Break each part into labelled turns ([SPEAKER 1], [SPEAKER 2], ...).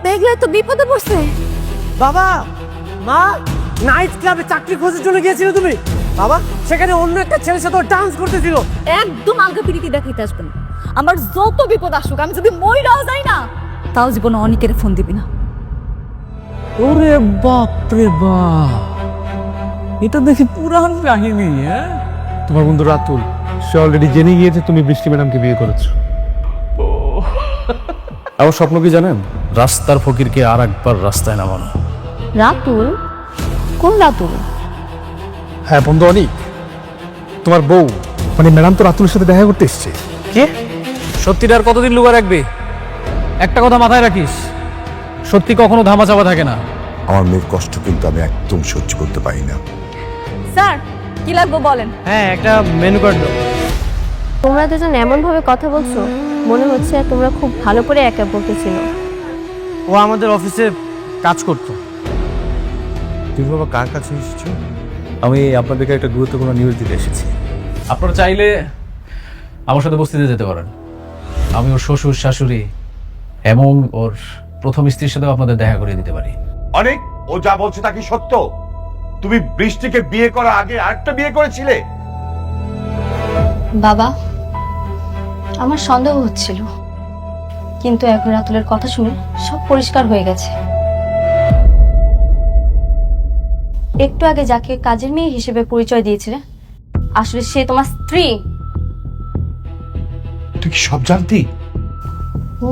[SPEAKER 1] দেখলে তো বিপদে পড়ছে।
[SPEAKER 2] বাবা, মা, নাইট ক্লাবে চাকরি খোঁজার জন্য গিয়েছিলে তুমি? বাবা, সেখানে অন্য একটা ছেলের সাথে ডান্স করতেছিল।
[SPEAKER 1] একদম আলগা পিরিতি দেখাইতে আসবেন। আমার যত বিপদ আসুক, আমি যদি মইরাও যাই না, তাও জীবনে অনেকের ফোন দিবি না।
[SPEAKER 3] ওরে বাপ রে বাপ, এটা দেখি পুরান কাহিনী। তোমার বন্ধু রাতুল, সে অলরেডি জেনে গিয়েছে তুমি বৃষ্টি ম্যাডামকে বিয়ে করেছো।
[SPEAKER 4] আমার স্বপ্ন কি জানেন? রাস্তার ফকিরকে আর একবার রাস্তায় নামানো।
[SPEAKER 1] রাতুল? কোন রাতুল?
[SPEAKER 4] হ্যাঁ বন্ধু অনিক, তোমার বউ মানে ম্যাডাম তো রাতুলের সাথে দেখা করতে এসছে।
[SPEAKER 3] কে? সত্যিটা আর কতদিন লুকা রাখবি? একটা কথা মাথায় রাখিস, সত্যি কখনো ধামা চাপা থাকে না।
[SPEAKER 5] আমার মেয়ের কষ্ট কিন্তু আমি একদম সহ্য করতে পারি না।
[SPEAKER 1] স্যার, কি লাগবে বলেন।
[SPEAKER 3] হ্যাঁ, একটা মেনু কার্ড দাও।
[SPEAKER 6] তোমরা দুজন এমন ভাবে কথা বলছো, মনে হচ্ছে তোমরা খুব ভালো করে একে অপরকে চিনো।
[SPEAKER 2] ও আমাদের অফিসে কাজ করতো।
[SPEAKER 5] তুমি বাবা কার কাছে এসেছো?
[SPEAKER 4] আমি আপনাদেরকে একটা গুরুত্বপূর্ণ নিউজ দিতে এসেছি। আপনারা চাইলে আমার সাথে বস্তিতে যেতে পারেন। আমি ওর শ্বশুর শাশুড়ি এবং ওর প্রথম স্ত্রীর সাথেও আপনাদের দেখা করিয়ে দিতে পারি।
[SPEAKER 5] অনেক, ও যা বলছে তা কি সত্য? তুমি বৃষ্টিকে বিয়ে করার আগে আরেকটা বিয়ে করেছিলে?
[SPEAKER 6] বাবা, আমার সন্দেহ হচ্ছিল, কিন্তু এখন রাতুলের কথা শুনে সব পরিষ্কার হয়ে গেছে। একটু আগে যাকে কাজের মেয়ে হিসেবে পরিচয় দিয়েছিলে, আসলে সে তোমার স্ত্রী।
[SPEAKER 5] তুই কি সব জানতি?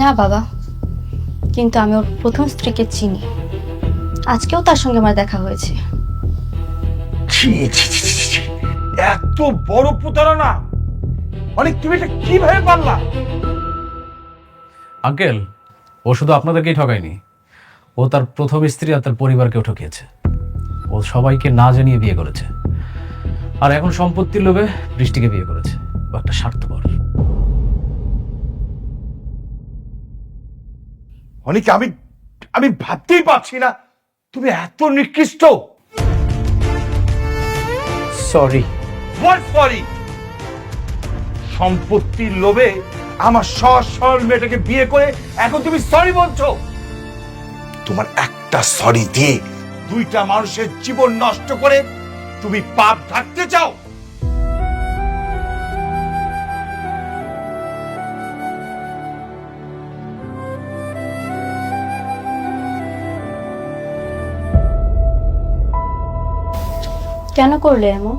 [SPEAKER 6] না বাবা, কিন্তু আমি ওর প্রথম স্ত্রীকে চিনি। আজকেও তার সঙ্গে আমার দেখা হয়েছে।
[SPEAKER 5] ছি, ছি, ছি, ছি, ছি। এত বড় প্রতারণা! অনেক, তুমি এটা কিভাবে পারলা?
[SPEAKER 4] আঙ্কেল, ও শুধু আপনাদেরকেই ঠকায়নি, ও তার প্রথম স্ত্রী আর তার পরিবারকেও ঠকিয়েছে। ও সবাইকে না জানিয়ে বিয়ে করেছে, আর এখন সম্পত্তির লোভে বৃষ্টিকে বিয়ে করেছে। ও একটা স্বার্থপর।
[SPEAKER 5] অনেক, আমি ভাবতেই পারছি না তুমি এত নিকৃষ্ট।
[SPEAKER 3] সরি।
[SPEAKER 5] What sorry? সম্পত্তির লোভে আমার সহজ সরল মেয়েটাকে বিয়ে করে এখন তুমি সরি বলছো? তোমার একটা সরি দিয়ে দুইটা মানুষের জীবন নষ্ট করে তুমি পাপ ঢাকতে চাও?
[SPEAKER 6] কেন করলে এমন?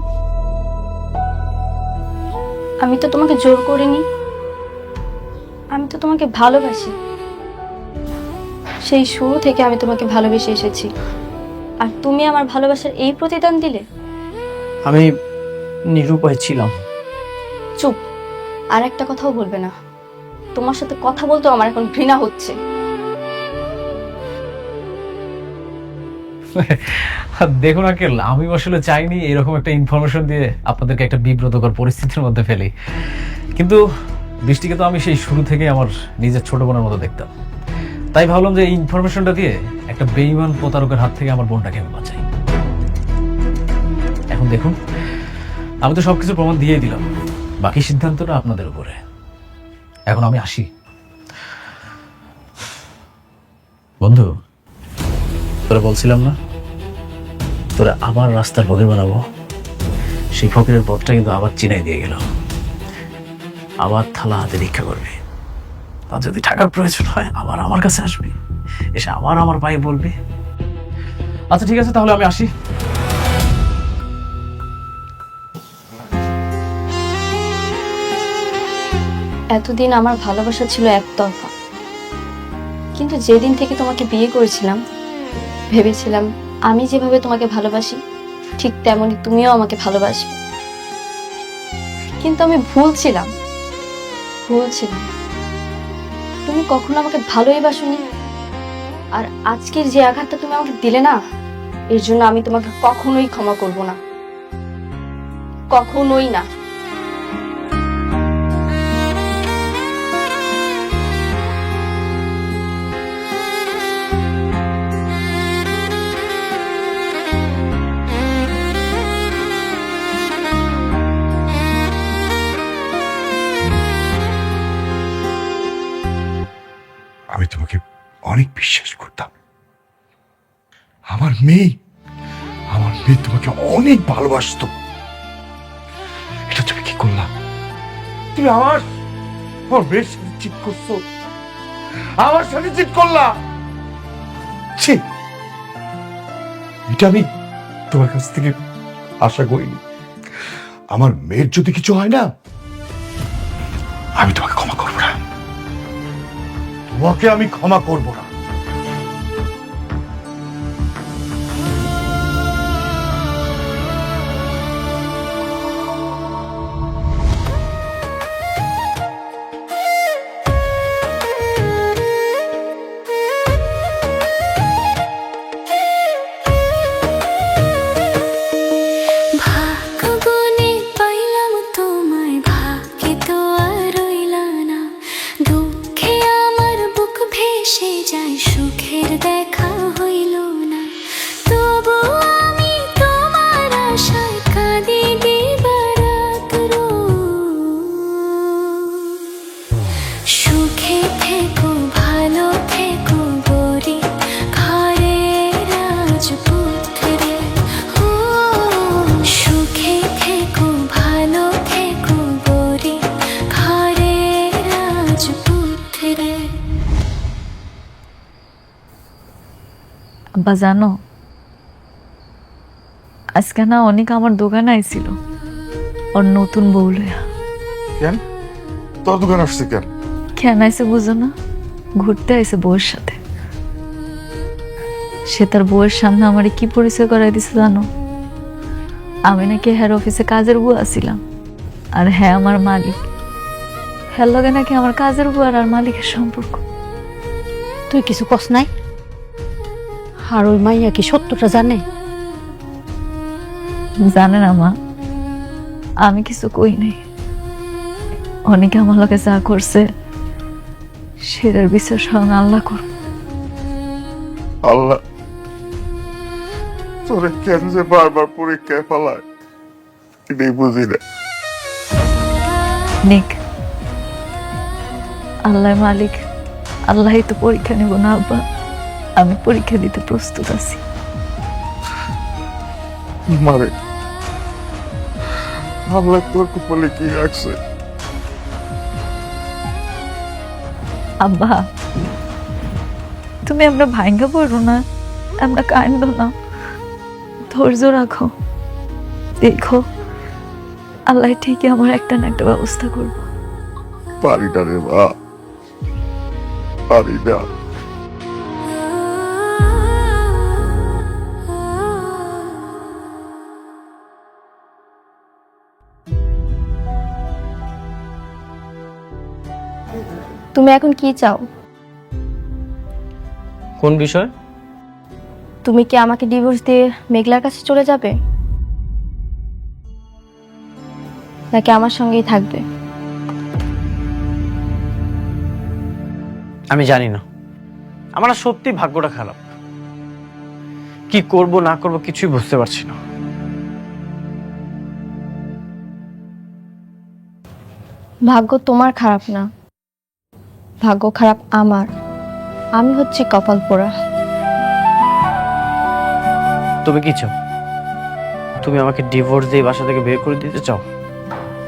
[SPEAKER 6] আমি তো তোমাকে জোর করিনি, আমি তো তোমাকে ভালোবাসি। সেই শুরু থেকে আমি তোমাকে ভালোবেসে এসেছি, আর তুমি আমার ভালোবাসার এই প্রতিদান দিলে।
[SPEAKER 2] আমি নিরুপায় ছিলাম।
[SPEAKER 6] চুপ, আর একটা কথাও বলবে না। তোমার সাথে কথা বলতেও আমার এখন ঘৃণা হচ্ছে।
[SPEAKER 4] দেখুন আঙ্কেল, আমি আসলে চাইনি এরকম একটা ইনফরমেশন দিয়ে আপনাদেরকে একটা বিব্রতকর পরিস্থিতির মধ্যে ফেলি, কিন্তু বৃষ্টিকে তো আমি সেই শুরু থেকে আমার নিজের ছোট বোনের মতো দেখতাম। তাই ভাবলাম যে এই ইনফরমেশনটা দিয়ে একটা বেঈমান প্রতারকের হাত থেকে আমার বোনটাকে আমি বাঁচাই। এখন দেখুন, আমি তো সবকিছু প্রমাণ দিয়ে দিলাম, বাকি সিদ্ধান্তটা আপনাদের উপরে। এখন আমি আসি। বন্ধু, তোরা বলছিলাম না তোরা আবার রাস্তার ফকির বানাবো? সেই ফকিরের পথটা কিন্তু আবার চিনাই দিয়ে গেল। আবার থালা হাতে ভিক্ষা করবি, আর যদি টাকার প্রয়োজন হয় আবার আমার কাছে আসবি, এসে আবার আমার পায়ে বলবি। আচ্ছা ঠিক আছে, তাহলে আমি আসি।
[SPEAKER 6] এতদিন আমার ভালোবাসা ছিল একতরফা, কিন্তু যেদিন থেকে তোমাকে বিয়ে করেছিলাম, ভেবেছিলাম আমি যেভাবে তোমাকে ভালোবাসি ঠিক তেমনি তুমিও আমাকে ভালোবাসবে। কিন্তু আমি ভুল ছিলাম। তুমি কখনো আমাকে ভালোই বাসোনি, আর আজকের যে আঘাতটা তুমি আমাকে দিলে না, এর জন্য আমি তোমাকে কখনোই ক্ষমা করব না, কখনোই না।
[SPEAKER 5] আমি তোমাকে অনেক বিশ্বাস করতাম। আমার মেয়ে তোমাকে অনেক ভালোবাসতো। এটা তুমি কি করলা? তুমি আমার মেয়ের সাথে চিট করছো, আমার সাথে চিট করলা। ছি, এটা আমি তোমার কাছ থেকে আশা করিনি। আমার মেয়ের যদি কিছু হয় না, আমি তোমাকে ক্ষমা করব না, তোমাকে আমি ক্ষমা করব না।
[SPEAKER 7] ভাগ্যগুণে পাইলাম তোমায়, ভাগ্যে তো আর রইলা না। দুঃখে আমার বুক ভেসে যায়, সুখের দেখা হইল না। তবু আমি তোমার আশায় কাঁদি দিবারাত রোজ। সুখে থেকো, ভালো থেকো গরিব ঘরের রাজপুত্রে। ও সুখে থেকো, ভালো থেকো গরিব ঘরের রাজপুত্রে।
[SPEAKER 1] আব্বা জানো, আজকে না অনেক আমার দোকানে আইছিল ওর নতুন বউ লইয়া।
[SPEAKER 5] কেন তোর দোকান আসছে কেন?
[SPEAKER 1] কেন আইসে বুঝো না? ঘুরতে আইসে বউয়ের সাথে। সে তার বউয়ের সামনে আমারে কি পরিচয় করাই দিছে জানো? আমি নাকি হেড অফিসে কাজের বউ আছিলাম, আর হ্যাঁ আমার মালিক। হ্যার লগে নাকি আমার কাজের বউ আর মালিকের সম্পর্ক।
[SPEAKER 8] তুই কিছু কস নাই? আর ওই মাইয়া কি সত্যটা জানে?
[SPEAKER 1] জানে না মা, আমি কিছু কই নাই। অনেকে আমার লগে যা করছে সেটার বিচার স্বয়ং আল্লাহ করবে।
[SPEAKER 5] আল্লাহ তোরে কেন যে বারবার পরীক্ষায় ফেলায় এটাই বুঝি না।
[SPEAKER 1] নিক, আল্লাহ মালিক, আল্লাহই তো পরীক্ষা নেব না আব্বা। আমি পরীক্ষা দিতে প্রস্তুত আছি।
[SPEAKER 5] মারে আল্লাহ তোর কপালে কি রাখছে?
[SPEAKER 1] আব্বা, তুমি আমরা ভাঙ্গা পড়ো না, আমরা কান্দ না, ধৈর্য রাখো। দেখো আল্লাহ ঠিকই আমার একটা না একটা ব্যবস্থা করবো।
[SPEAKER 5] পারি না রে মা, পারি না।
[SPEAKER 6] তুমি এখন কি চাও?
[SPEAKER 2] কোন বিষয়?
[SPEAKER 6] তুমি কি আমাকে ডিভোর্স দিয়ে মেঘলার কাছে চলে যাবে, নাকি আমার সঙ্গেই থাকবে?
[SPEAKER 2] আমি জানি না, আমার না সত্যি ভাগ্যটা খারাপ। কি করব না করব কিছুই বুঝতে পারছি না।
[SPEAKER 6] ভাগ্য তোমার খারাপ না, ভাগ্য খারাপ আমার। আমি হচ্ছি কপাল পোড়া।
[SPEAKER 2] তুমি কি চাও? তুমি আমাকে ডিভোর্স দিয়ে বাসা থেকে বের করে দিতে চাও?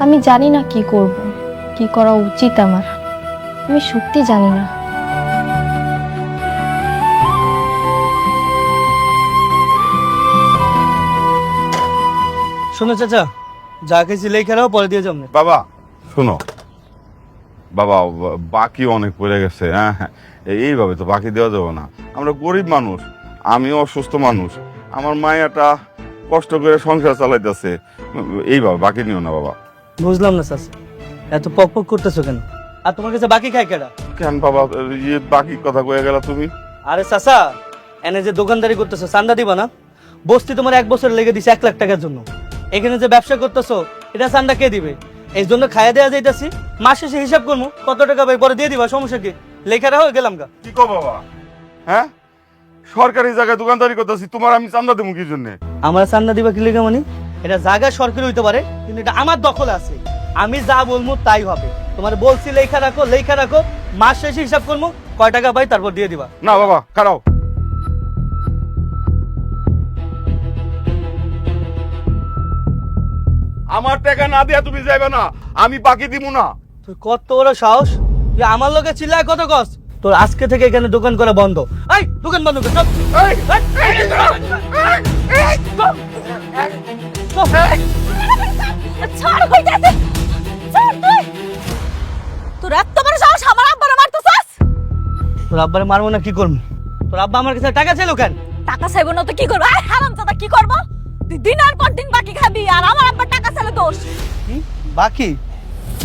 [SPEAKER 6] আমি জানি না কি করব, কি করা উচিত আমার। আমি সত্যি জানি না।
[SPEAKER 9] শোনো চাচা, যা খেয়েছি লেই খেলাও পরে দিয়ে যাবো।
[SPEAKER 10] বাবা শোনো, বাবা বাকি অনেক পড়ে গেছে। হ্যাঁ হ্যাঁ, এইভাবে তো বাকি দেওয়া যাবে না। আমরা গরিব মানুষ, আমিও অসুস্থ মানুষ, আমার মায়াটা কষ্ট করে সংসার চালাইতেছে। এইভাবে বাকি নিও না বাবা।
[SPEAKER 9] বুঝলাম না চাচা, এত পক পক করতেছো কেন? আর তোমার কাছে বাকি খাই কেডা?
[SPEAKER 10] কেন বাবা বাকি কথা কয়ে গেলা তুমি?
[SPEAKER 9] আরে চাচা, এনে যে দোকানদারি করতেছো চান্দা দিবা না? বস্তি তোমার 1 বছর লেগে দিছে 1 লাখ টাকার জন্য। এখানে যে ব্যবসা করতেছো এটা চান্দা কে দিবে? এই জন্য খাইয়া দেওয়া যাইতাছি, মাস শেষে হিসাব করবো কত টাকা ভাই, পরে দিয়ে দিবা, সমস্যা কি? লেখারা হয়ে গেলাম গা।
[SPEAKER 10] কি কো বাবা? হ্যাঁ, সরকারি জায়গায় দোকানদারি করতেছি, তোমার আমি চান্দা দেবো কি জন্য?
[SPEAKER 9] আমার চান্দা দিবা কি লেগে? মানে এটা জায়গা সরকারি হইতে পারে, কিন্তু এটা আমার দখলে আছে। আমি যা বলবো তাই হবে। তোমার বলছি লেখা রাখো, মাস শেষে হিসাব করবো কয় টাকা পাই তারপর দিয়ে দিবা।
[SPEAKER 10] না বাবা খারাও, আমার টাকা না দিয়া তুমি যাইবে না, আমি বাকি দিব না।
[SPEAKER 9] তুই কত বড় সাহস, তুই আমার লোকে চিল্লায় কত কস? তোর আজকে থেকে এখানে দোকান করা বন্ধ। এই দোকান বন্ধ কর, চল।
[SPEAKER 10] এই,
[SPEAKER 1] ছাড় কইতাছে, ছাড় তুই। তোর এত বড় সাহস আমার আব্বারে মারতেছস?
[SPEAKER 9] তোর আব্বারে মারবো না কি করবো? তোর আব্বা আমার কাছে টাকা চাইলো কেন?
[SPEAKER 1] টাকা চাইবো না তো কি করবো? আরে হারামজাদা, কি করবো? তুই দিনের পর দিন বাকি খাবি আর আমার আব্বার টাকা চাইলে দোষ।
[SPEAKER 9] কি বাকি?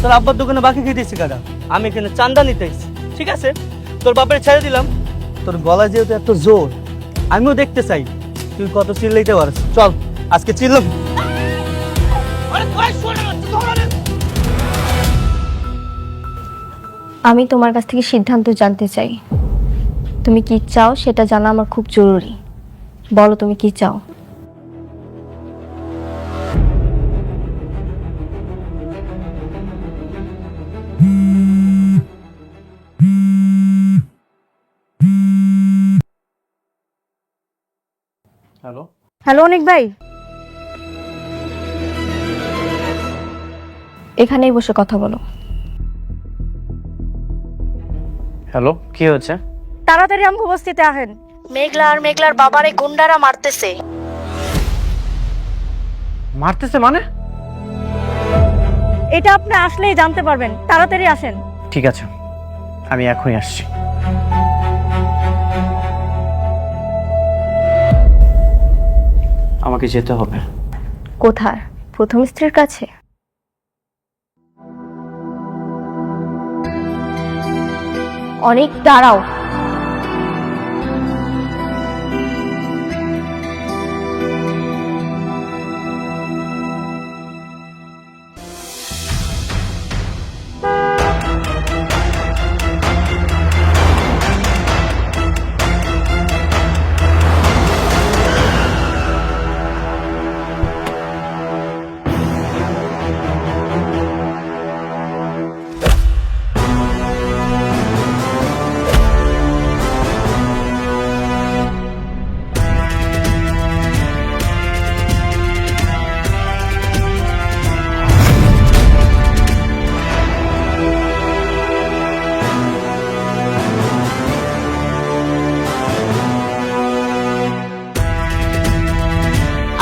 [SPEAKER 9] তোর আব্বার দোকানে বাকি খেয়ে দিয়েছি কারা? আমি এখানে চান্দা নিতে এসেছি, ঠিক আছে? তোর বাপের ছেড়ে দিলাম। তোর গলায় যেহেতু এত জোর, আমিও দেখতে চাই তুই কত চিল্লাইতে পারছিস। চল আজকে চিল্লাম।
[SPEAKER 6] আমি তোমার কাছ থেকে সিদ্ধান্ত জানতে চাই। তুমি কি চাও সেটা জানা আমার খুব জরুরি। বলো তুমি কি চাও?
[SPEAKER 9] হ্যালো,
[SPEAKER 8] হ্যালো অনেক ভাই,
[SPEAKER 6] এখানেই বসে কথা বলো।
[SPEAKER 9] হ্যালো, কি হয়েছে?
[SPEAKER 8] তাড়াতাড়ি আমগো বস্তিতে আহেন। মেঘলা আর মেঘলার বাবারে গুন্ডারা মারতেছে।
[SPEAKER 9] মারতেছে মানে?
[SPEAKER 8] এটা আপনি আসলেই জানতে পারবেন, তাড়াতাড়ি আসেন।
[SPEAKER 9] ঠিক আছে, আমি এখনই আসছি। আমাকে যেতে হবে।
[SPEAKER 6] কোথায়? প্রথম স্ত্রীর কাছে? অনেক দাঁড়াও।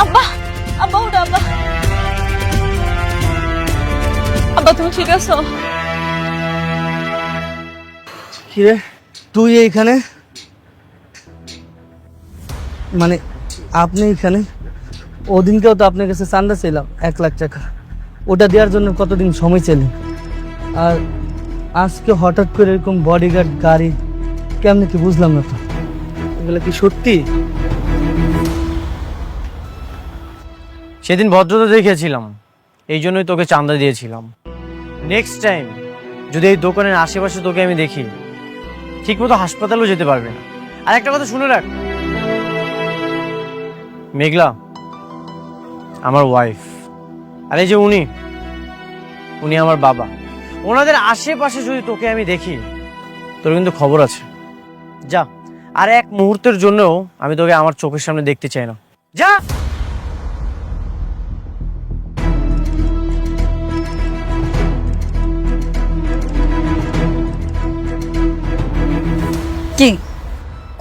[SPEAKER 1] আব্বা, আব্বা ওটা আব্বা। আব্বা তুমি ঠিক আছো?
[SPEAKER 9] কিরে তুই এইখানে? মানে আপনি এখানে? ওদিনকেও তো আপনার কাছে চান্দা ছিলাম 1 লাখ টাকা, ওটা দেওয়ার জন্য কতদিন সময় ছিলেন? আর আজকে হঠাৎ করে এরকম বডিগার্ড গাড়ি কেমনে কি বুঝলাম না তো। এগুলো কি সত্যি?
[SPEAKER 11] সেদিন ভদ্রতা দেখিয়েছিলাম, এই জন্যই তোকে চাঁদা দিয়েছিলাম। নেক্সট টাইম যদি এই দোকানের আশেপাশে তোকে আমি দেখি, ঠিকমতো হাসপাতালেও যেতে পারবে না। আর একটা কথা শুনে রাখ, মেঘলা আমার ওয়াইফ, আর এই যে উনি আমার বাবা। ওনাদের আশেপাশে যদি তোকে আমি দেখি, তোর কিন্তু খবর আছে। যা, আর এক মুহূর্তের জন্যও আমি তোকে আমার চোখের সামনে দেখতে চাই না। যা।
[SPEAKER 1] কি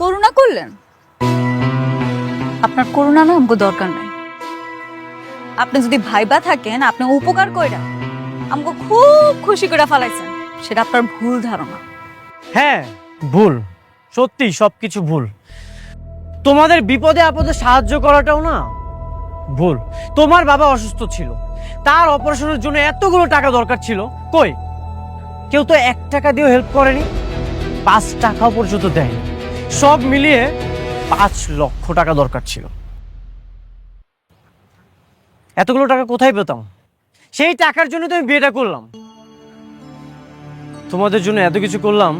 [SPEAKER 1] করুণা করলেন? আপনার করুণা না আমাকে দরকার নাই। আপনি যদি ভাইবা থাকেন, আপনি উপকার কইরা আমাকে খুব খুশি করে ফেলাইছেন, সেটা আপনার ভুল ধারণা।
[SPEAKER 11] হ্যাঁ ভুল, সত্যি সবকিছু ভুল। তোমাদের বিপদে আপদে সাহায্য করাটাও না ভুল। তোমার বাবা অসুস্থ ছিল, তার অপারেশনের জন্য এতগুলো টাকা দরকার ছিল, কই কেউ তো 1 টাকা দিয়েও হেল্প করেনি, 5 টাকাও পর্যন্ত দেয়নি। সব মিলিয়ে 5 লক্ষ টাকা দরকার ছিল। এতগুলো টাকা কোথায় পেতাম? সেই টাকার জন্য তো আমি বিয়েটা করলাম, তোমাদের জন্য এত কিছু করলাম,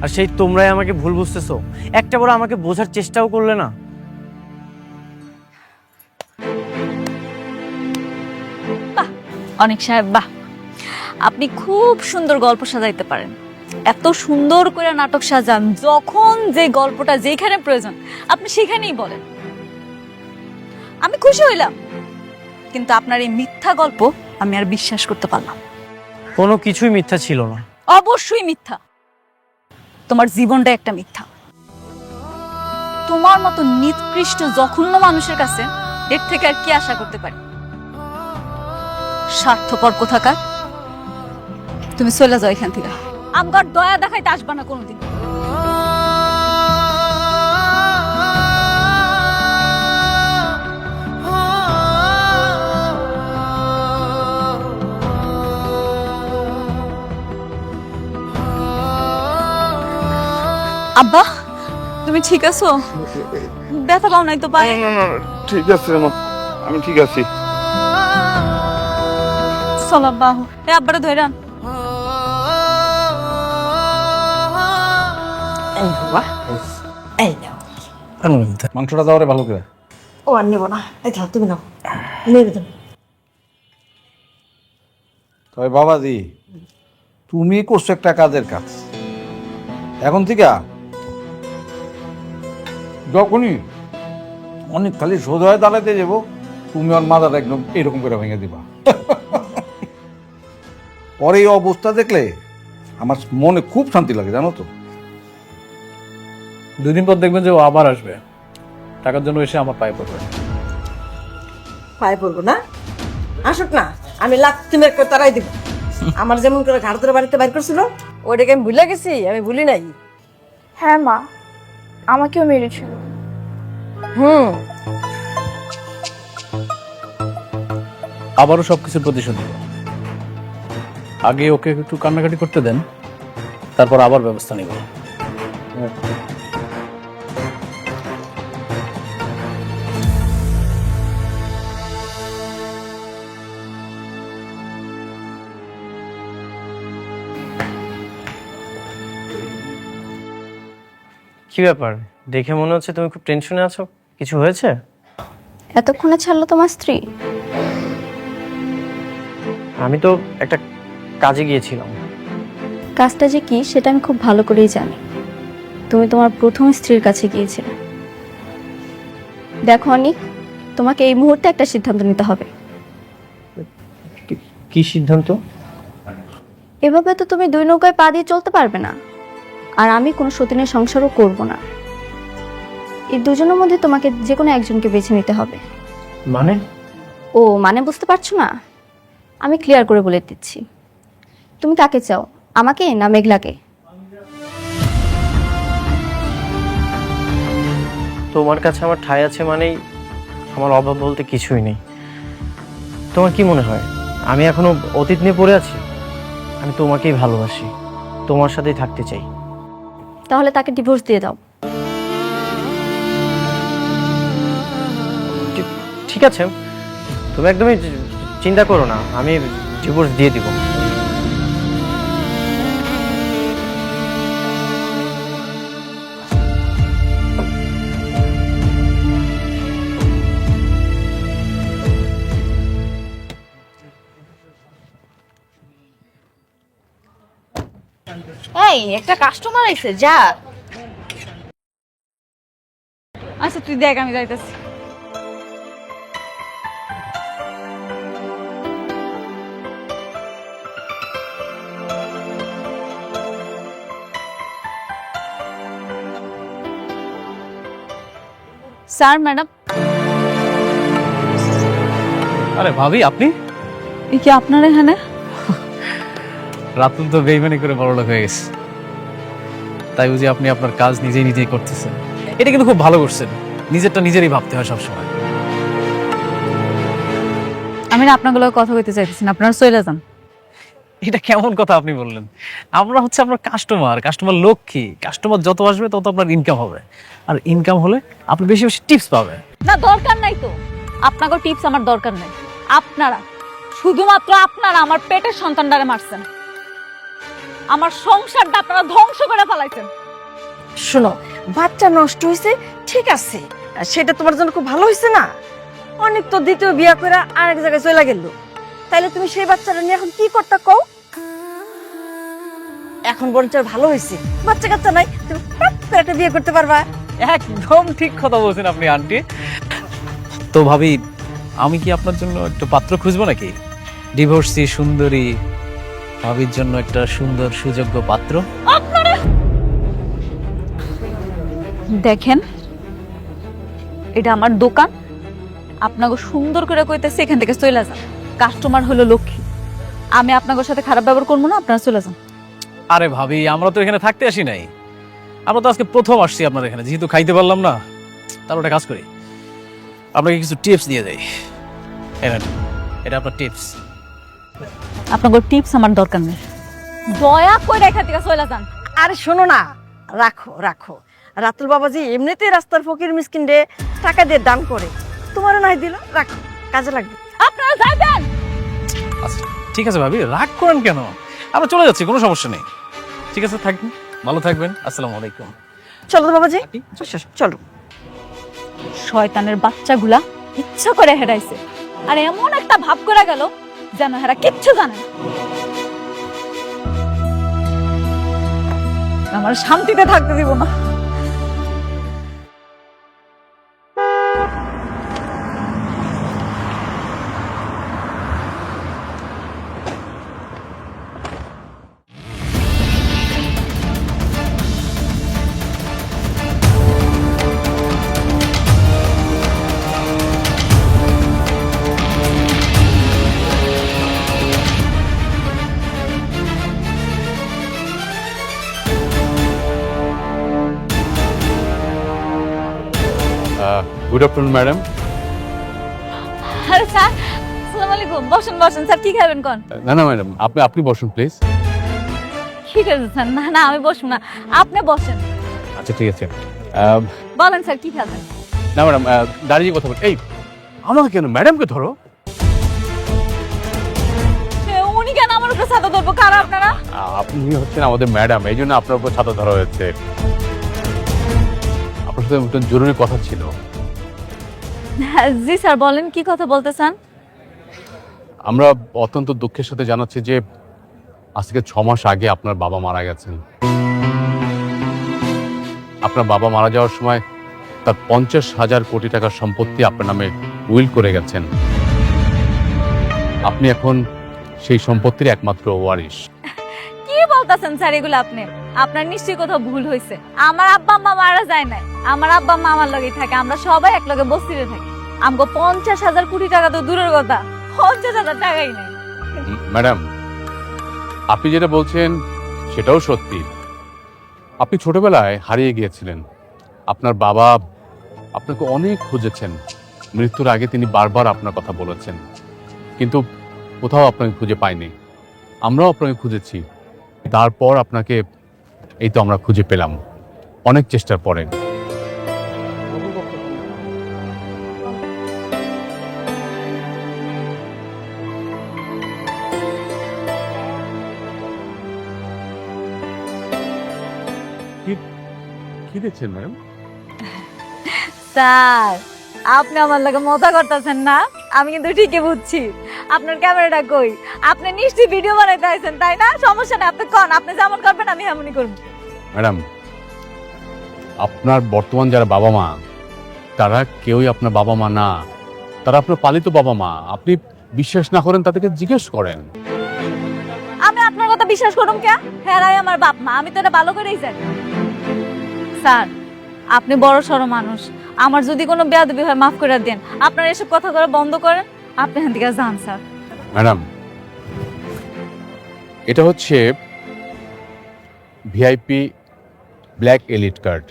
[SPEAKER 11] আর সেই তোমরাই আমাকে ভুল বুঝতেছো। একটা বড় আমাকে বোঝার চেষ্টাও করলে না।
[SPEAKER 1] বাহ অনেক সাহেব, বাহ, আপনি খুব সুন্দর গল্প সাজাইতে পারেন। এত সুন্দর করে নাটক সাজান, যখন যে গল্পটা যেখানে প্রয়োজন আপনি সেখানেই বলেন। আমি খুশি হইলাম, কিন্তু আপনার এই মিথ্যা গল্প আমি আর বিশ্বাস করতে পারলাম না।
[SPEAKER 11] কোনো কিছুই মিথ্যা ছিল না।
[SPEAKER 1] অবশ্যই মিথ্যা। তোমার জীবনটা একটা মিথ্যা। তোমার মতো নিকৃষ্ট জঘন্য মানুষের কাছে এর থেকে আর কি আশা করতে পারি? স্বার্থপর কোথাকার। তুমি চলে যাও এখান থেকে, আমার দয়া দেখাইতে আসবা না কোনোদিন। আব্বা, তুমি ঠিক আছো? ব্যথা পাও নাই তো পায়ে?
[SPEAKER 10] ঠিক আছে মা, আমি ঠিক আছি।
[SPEAKER 1] চল আব্বা, আব্বারে ধইরান।
[SPEAKER 3] মাংসটা দাও রে ভালো করে।
[SPEAKER 8] ও আর নেবো না, এই থাক, তুমি নাও, নেবে তুমি।
[SPEAKER 3] তবে বাবাজি, তুমি করছো একটা কাজের কাজ। এখন থেকে যখনই অনেক খালি সোজা হয়ে দাঁড়াতে যাবো, তুমি ওর মাথাটা একদম এরকম করে ভেঙে দিবা। পরে এই অবস্থা দেখলে আমার মনে খুব শান্তি লাগে, জানো তো।
[SPEAKER 4] 2 দিন পর দেখবেন যে ও আবার আসবে, টাকার জন্য এসে আমার পায়ে পড়বে।
[SPEAKER 8] পায়ে পড়বো না, আসুক না, আমি লাখ তুমি একটা তারাই দিব। আমার যেমন করে ঘাড় ধরে বাড়িতে বাইর করছিল, ওইটাকে আমি ভুলে গেছি? আমি ভুলি নাই।
[SPEAKER 6] হ্যাঁ মা, আমাকেও মেরেছিল।
[SPEAKER 4] আবারও সবকিছুর প্রতিশোধ নেব। আগে ওকে একটু কান্নাকাটি করতে দেন, তারপর আবার ব্যবস্থা নেব।
[SPEAKER 11] কি ব্যাপার, দেখে মনে হচ্ছে তুমি খুব টেনশনে আছো। কিছু হয়েছে?
[SPEAKER 6] এতক্ষণে ছাড়লো তোমার স্ত্রী?
[SPEAKER 11] আমি তো একটা কাজে গিয়েছিলাম।
[SPEAKER 6] কাজটা যে কি সেটা আমি খুব ভালো করেই জানি। তুমি তোমার প্রথম স্ত্রীর কাছে গিয়েছিলে। দেখো অনিক, তোমাকে এই মুহূর্তে একটা সিদ্ধান্ত নিতে হবে।
[SPEAKER 11] কি সিদ্ধান্ত?
[SPEAKER 6] এভাবে তো তুমি 2 নৌকায় পা দিয়ে চলতে পারবে না, আর আমি কোনো সতীনের সংসারও করব না। এই দুজনের মধ্যে তোমাকে যে কোনো একজনকে বেছে নিতে হবে।
[SPEAKER 11] মানে?
[SPEAKER 6] ও মানে বুঝতে পারছো না? আমি ক্লিয়ার করে বলে দিচ্ছি। তুমি কাকে চাও, আমাকে না মেঘলাকে?
[SPEAKER 11] তোমার কাছে আমার ঠাঁই আছে মানেই আমার অভাব বলতে কিছুই নেই। তোমার কি মনে হয় আমি এখনো অতীত নিয়ে পড়ে আছি? আমি তোমাকেই ভালোবাসি, তোমার সাথেই থাকতে চাই।
[SPEAKER 6] তাহলে তাকে ডিভোর্স দিয়ে দাও।
[SPEAKER 11] ঠিক আছে, তুমি একদমই চিন্তা করো না, আমি ডিভোর্স দিয়ে দিব।
[SPEAKER 1] এই একটা কাস্টমার আইছে, যা। আচ্ছা তুই দেখ, আমি যাইতেছি। Sir, madam.
[SPEAKER 4] আরে ভাবি, আপনি?
[SPEAKER 1] এই কি আপনার এখানে?
[SPEAKER 4] রাতুল তো বেইমানি করে বড়লোক হয়ে গেছে, তাই বুঝি আপনি আপনার কাজ নিজেই নিজেই করতেছেন। এটা কিন্তু খুব ভালো করছেন, নিজেরটা নিজেরই ভাবতে হয় সবসময়।
[SPEAKER 1] আমি না আপনাগুলো কথা কইতে চাইতেছি না, আপনারা চলে যান।
[SPEAKER 4] এটা কেমন কথা আপনি বললেন? আমরা হচ্ছে আপনার কাস্টমার, কাস্টমার লক্ষ্মী। কাস্টমার যত আসবে তত আপনার ইনকাম হবে, আর ইনকাম হলে আপনি বেশি বেশি টিপস পাবেন।
[SPEAKER 1] না, দরকার নাই তো, আপনাকে টিপস আমার দরকার নাই। আপনারা শুধুমাত্র আপনারা আমার পেটের সন্তানটারে মারছেন, আমার সংসারটা আপনারা ধ্বংস করে ফেলাইছেন।
[SPEAKER 8] শোনো, বাচ্চা নষ্ট হয়েছে ঠিক আছে, সেটা তোমার জন্য খুব ভালো হয়েছে না? অনেক তো দ্বিতীয় বিয়া করে আরেক জায়গায় চলে গেল, তাইলে তুমি সেই বাচ্চাটা নিয়ে এখন কি করতে কও? এখন বরঞ্চ ভালো হয়েছে, বাচ্চা কাচ্চা নাই, তুমি টপ করে একটা বিয়ে করতে পারবা।
[SPEAKER 4] একদম ঠিক কথা বলছেন আপনি আন্টি। তো ভাবি, আমি কি আপনার জন্য একটা পাত্র খুঁজবো নাকি? ডিভোর্সি সুন্দরী ভাবির জন্য একটা সুন্দর সুযোগ্য পাত্র।
[SPEAKER 1] দেখেন, এটা আমার দোকান, আপনাকে সুন্দর করে কইতেছে এখান থেকে চলে যান। কাস্টমার হলো লক্ষ্মী, আমি আপনাদের সাথে খারাপ ব্যবহার করবো না, আপনারা চলে যান।
[SPEAKER 4] আরে ভাবি, আমরা তো এখানে থাকতে আসি নাই, আমরা তো আজকে প্রথম আসছি আপনার এখানে, যেহেতু খাইতে পারলাম না, তার একটা কাজ করি, আপনাকে কিছু টিপস দিয়ে যাই। এটা আপনার টিপস।
[SPEAKER 1] আপনাদের টিপস আমার দরকার নেই, দয়া করে এখান থেকে চলে যান।
[SPEAKER 8] আরে শোনো না, রাখো রাখো, রাতুল বাবাজি এমনিতেই রাস্তার ফকির মিসকিন রে টাকা দিয়ে দান করে, তোমারও নাই দিল, রাখো, কাজে লাগবে।
[SPEAKER 1] আপনারা যাবেন।
[SPEAKER 4] আচ্ছা ঠিক আছে ভাবি, রাগ করেন কেন? আমরা চলে যাচ্ছি, কোনো সমস্যা নেই। ঠিক আছে, থাকবেন, ভালো থাকবেন। আসসালামু আলাইকুম।
[SPEAKER 8] চলো তো বাবাজি, চলো।
[SPEAKER 1] শয়তানের বাচ্চাগুলা ইচ্ছা করে হেরাইছে, আর এমন একটা ভাব করে গেল যেন হেরা কিচ্ছু জানে না। আমার শান্তিতে থাকতে দিব না।
[SPEAKER 3] Good afternoon madam.
[SPEAKER 1] আরে স্যার, আসসালামু আলাইকুম। বসেন বসেন স্যার, কি খাবেন কোন?
[SPEAKER 3] না না ম্যাডাম, আপনি বসুন প্লিজ।
[SPEAKER 1] ঠিক আছে স্যার, না না আমি বসবো না, আপনি বসেন।
[SPEAKER 3] আচ্ছা ঠিক আছে।
[SPEAKER 1] বলেন স্যার কি খাবেন?
[SPEAKER 3] না ম্যাডাম, দাঁড়িয়ে কথা বল। এই আমাকে কেন, ম্যাডামকে ধরো।
[SPEAKER 1] উনি কেন আমার উপর ছাতা ধরবো? কারা আপনারা?
[SPEAKER 3] আপনি হচ্ছেন আমাদের ম্যাডাম, এই জন্য আপনার উপর ছাতা ধরা হয়েছে। আপনার সাথে একটা জরুরি কথা ছিল।
[SPEAKER 1] জি স্যার বলেন, কি কথা বলতে চান?
[SPEAKER 3] আমরা অত্যন্ত দুঃখের সাথে জানাচ্ছি যে আজকে 6 মাস আগে আপনার বাবা মারা গেছেন। আপনার বাবা মারা যাওয়ার সময় তার 50,000 কোটি টাকার সম্পত্তি আপনার নামে উইল করে গেছেন। আপনি এখন সেই সম্পত্তির একমাত্র ওয়ারিশ।
[SPEAKER 1] কি বলতেছেন স্যার এগুলো আপনি? আপনার নিশ্চয়ই কোথাও ভুল হয়েছে। আমার আব্বা আম্মা মারা যায় না, আমার আব্বা আম্মা আমার লগেই থাকে, আমরা সবাই এক লগে বস্তিতে থাকি। আমগো 50,000 কোটি টাকা তো দূরের কথা, 50,000 টাকাই নাই।
[SPEAKER 3] ম্যাডাম, আপনি যেটা বলছেন সেটাও সত্যি। আপনি ছোটবেলায় হারিয়ে গিয়েছিলেন। আপনার বাবা আপনাকে অনেক খুঁজেছেন, মৃত্যুর আগে তিনি বারবার আপনার কথা বলেছেন, কিন্তু কোথাও আপনাকে খুঁজে পাইনি। আমরাও আপনাকে খুঁজেছি, তারপর আপনাকে এই তো আমরা খুঁজে পেলাম অনেক চেষ্টার পরে। কি দেখছেন ম্যাডাম?
[SPEAKER 1] স্যার আপনি আমার লাগে মজা করতেছেন না? আমি কিন্তু ঠিকই বুঝছি। আপনার ক্যামেরাটা কই? আপনি নিশ্চয়ই ভিডিও বানাইতে আইছেন তাই না? সমস্যা নেই, আপনি কোন, আপনি যেমন করবেন আমি এমনই করব।
[SPEAKER 3] ম্যাডাম, আপনার বর্তমান যারা বাবা মা, তারা কেউই আপনার বাবা মা না, তারা আপনার পালিত বাবা মা। আপনি বিশ্বাস না করেন তাদেরকে জিজ্ঞেস করেন।
[SPEAKER 1] আমি আপনার কথা বিশ্বাস করুম কে? হেরাই আমার বাপ মা, আমি তো এটা ভালো করেই জানি। স্যার আপনি বড় সড়ো মানুষ, আমার যদি কোনো বেয়াদবি হয় মাফ করে দেন। আপনারা এসব কথা করা বন্ধ করেন, আপনি এখান থেকে যান স্যার।
[SPEAKER 3] ম্যাডাম, এটা হচ্ছে ভিআইপি ব্ল্যাক এলিট কার্ড।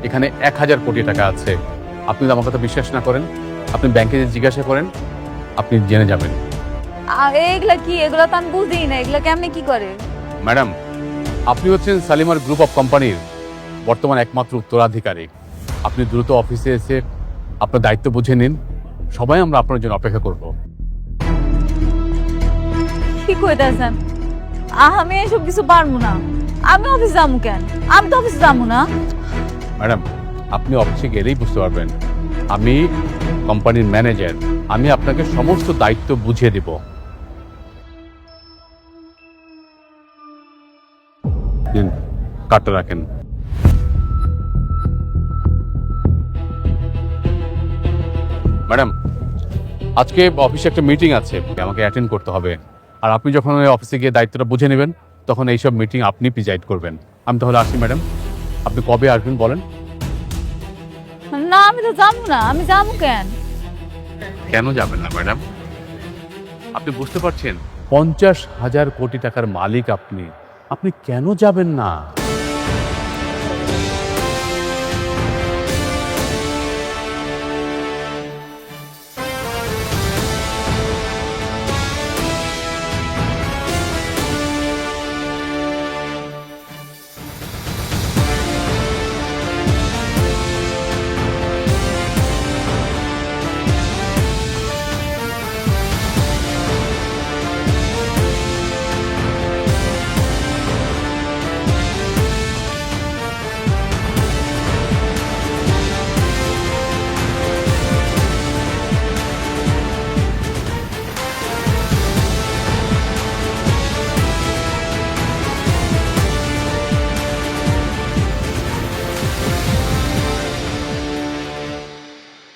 [SPEAKER 3] এখানে 1,000 কোটি টাকা আছে। আপনি যদি আমার কথা বিশ্বাস না করেন, আপনি ব্যাংকে জিজ্ঞাসা করেন, আপনি জেনে যাবেন।
[SPEAKER 1] এগুলা কি? এগুলা তো আমি বুঝি না, এগুলা কেমনে কি করে?
[SPEAKER 3] ম্যাডাম, আপনি হচ্ছেন শালিমার গ্রুপ অফ কোম্পানির বর্তমান একমাত্র উত্তরাধিকারী। আপনি দ্রুত অফিসে এসে আপনার দায়িত্ব বুঝে নিন। সবাই আমরা আপনার জন্য অপেক্ষা করব।
[SPEAKER 1] কি কইতাছেন? আমি এসব কিছু পারবো না। আমি অফিস যাবো কেন? আমি তো অফিস যাবো না।
[SPEAKER 3] ম্যাডাম, আপনি অফিসে গেলেই বুঝতে পারবেন। আমি কোম্পানির ম্যানেজার, আমি আপনাকে সমস্ত দায়িত্ব বুঝিয়ে দেব। দিন, কার্ডটা রাখেন। ম্যাডাম, আজকে অফিসে একটা মিটিং আছে, আমাকে অ্যাটেন্ড করতে হবে। আর আপনি যখন ওই অফিসে গিয়ে দায়িত্বটা বুঝে নেবেন, তখন এইসব মিটিং আপনি প্রিজাইড করবেন। আমি তাহলে আসি ম্যাডাম। আপনি কবে আসবেন বলেন?
[SPEAKER 1] না আমি তো যাবো না। আমি যাবো কেন?
[SPEAKER 3] কেন যাবেন না ম্যাডাম? আপনি বুঝতে পারছেন 50,000 কোটি টাকার মালিক আপনি, আপনি কেন যাবেন না?